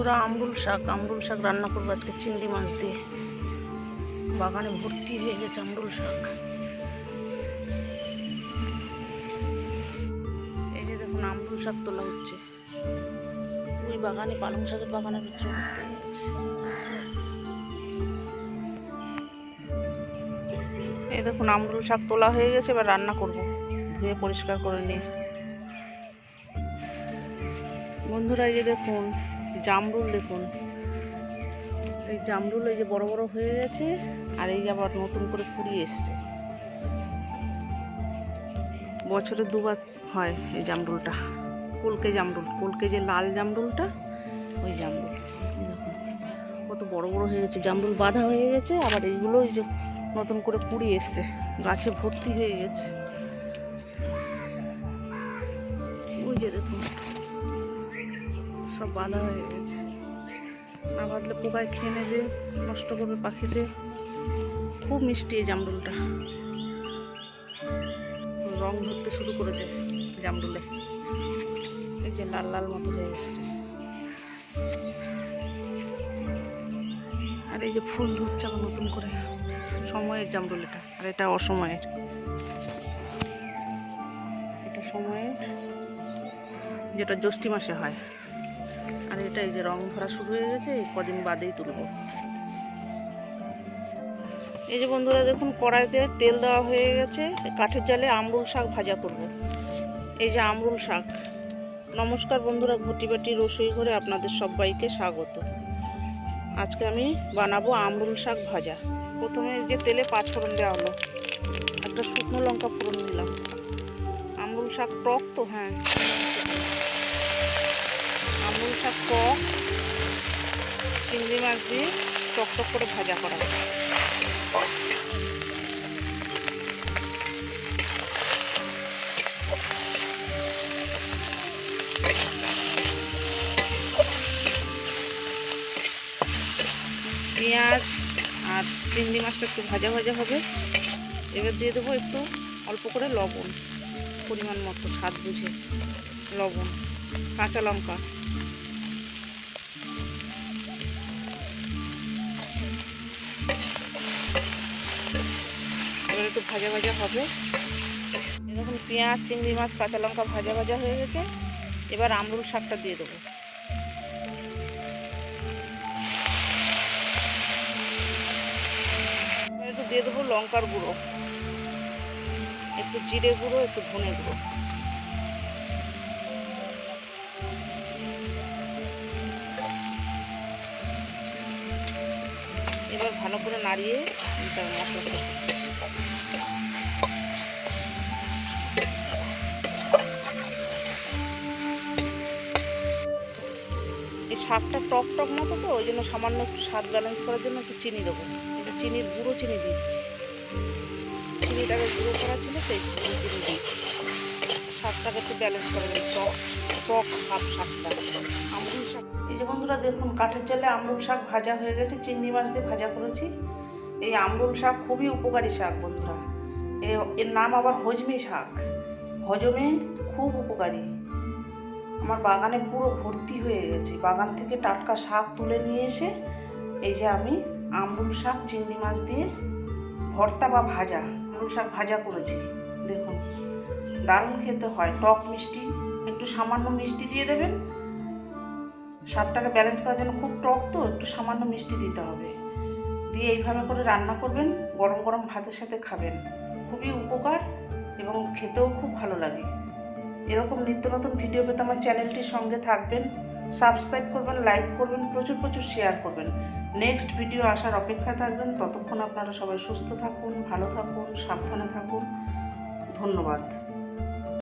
বন্ধুরা, আমরুল শাক রান্না করবো আজকে চিংড়ি মাছ দিয়ে। বাগানে ভর্তি হয়ে গেছে আমরুল শাক। এই যে দেখুন, আমরুল শাক তোলা হচ্ছে। ওই বাগানে পালং শাকের বাগানের ভিতরে ভর্তি হয়ে গেছে। এই দেখুন, আমরুল শাক তোলা হয়ে গেছে, এবার রান্না করব। ধুয়ে পরিষ্কার করে নিয়ে বন্ধুরা, এই যে দেখুন জামরুল, দেখুন এই জামরুল এই যে বড় বড় হয়ে গেছে, আর এই যে আবার নতুন করে কুড়ি এসছে। বছরে দুবার হয় এই জামরুলটা, কলকে যে লাল জামরুলটা, ওই জামরুল দেখুন কত বড় বড় হয়ে গেছে। জামরুল বাঁধা হয়ে গেছে, আবার এইগুলো এই যে নতুন করে কুড়ি এসছে, গাছে ভর্তি হয়ে গেছে। ওই যে দেখুন সব বাঁধা হয়ে গেছে, না বাঁধলে পোকায় খেয়ে নেবে, নষ্ট করবে পাখিদের। খুব মিষ্টি এই জামরুলটা, রং ধরতে শুরু করেছে জামরুলে, এই যে লাল লাল মতো হয়ে এসছে। আর এই যে ফুল ধরছে আবার নতুন করে। সময়ের জামরুল এটা, আর এটা অসময়ের। এটা সময়ের, যেটা জ্যৈষ্ঠ মাসে হয়। আর এটা এই যে রং ধরা শুরু হয়ে গেছে, এই কদিন বাদেই তুলব। এই যে বন্ধুরা দেখুন, কড়াইতে তেল দেওয়া হয়ে গেছে, কাঠের জালে আমরুল শাক ভাজা করব। এই যে আমরুল শাক। নমস্কার বন্ধুরা, ঘটিবাটি রসোই ঘরে আপনাদের সবাইকে স্বাগত। আজকে আমি বানাবো আমরুল শাক ভাজা। প্রথমে যে তেলে 5 ফোড়ন দেওয়া হলো, একটা শুকনো লঙ্কা ফোড়ন দিলাম। আমরুল শাক টক তো, হ্যাঁ আমরুল শাক টক, চিংড়ি মাছ দিয়ে টকটক করে ভাজা করা। পেঁয়াজ আর চিংড়ি মাছটা একটু ভাজা ভাজা হবে। এবার দিয়ে দেবো একটু অল্প করে লবণ, পরিমাণ মতো স্বাদ বুঝে লবণ, কাঁচা লঙ্কা। এবার একটু ভাজা ভাজা হবে। দেখুন পেঁয়াজ, চিংড়ি মাছ, কাঁচা লঙ্কা ভাজা ভাজা হয়ে গেছে। এবার আমরুল শাকটা দিয়ে দেবো। একটু দিয়ে দেবো লঙ্কার গুঁড়ো, একটু জিরে গুঁড়ো, একটু ধনে গুঁড়ো। এবার ভালো করে নাড়িয়ে মশলা। এই শাকটা টক টক মতো তো, ওই জন্য সামান্য একটু স্বাদ ব্যালেন্স করার জন্য একটু চিনি দেবো। এটা চিনির গুঁড়ো চিনি দিচ্ছি, চিনিটাকে গুঁড়ো করা ছিল সেই চিনি দিই। শাকটাকে একটু ব্যালেন্স করে দেবো, টক হাফ শাকটা। আমরুল শাক, এই যে বন্ধুরা দেখুন, কাঠের জালে আমরুল শাক ভাজা হয়ে গেছে, চিংড়ি মাছ দিয়ে ভাজা করেছি। এই আমরুল শাক খুবই উপকারী শাক বন্ধুরা। এর নাম আবার হজমি শাক, হজমে খুব উপকারী। আমার বাগানে পুরো ভর্তি হয়ে গেছে। বাগান থেকে টাটকা শাক তুলে নিয়ে এসে এই যে আমি আমরুল শাক চিংড়ি মাছ দিয়ে ভর্তা বা ভাজা, আমরুল শাক ভাজা করেছি। দেখুন দারুণ খেতে হয়, টক মিষ্টি। একটু সামান্য মিষ্টি দিয়ে দেবেন, স্বাদটাকে ব্যালেন্স করার জন্য। খুব টক তো, একটু সামান্য মিষ্টি দিতে হবে। দিয়ে এইভাবে করে রান্না করবেন, গরম গরম ভাতের সাথে খাবেন। খুবই উপকার এবং খেতেও খুব ভালো লাগে। এরকম নিত্য নতুন ভিডিও পেতে আমার চ্যানেলটির সঙ্গে থাকবেন, সাবস্ক্রাইব করবেন, লাইক করবেন, প্রচুর প্রচুর শেয়ার করবেন। নেক্সট ভিডিও আসার অপেক্ষায় থাকবেন। ততক্ষণ আপনারা সবাই সুস্থ থাকুন, ভালো থাকুন, সাবধানে থাকুন। ধন্যবাদ।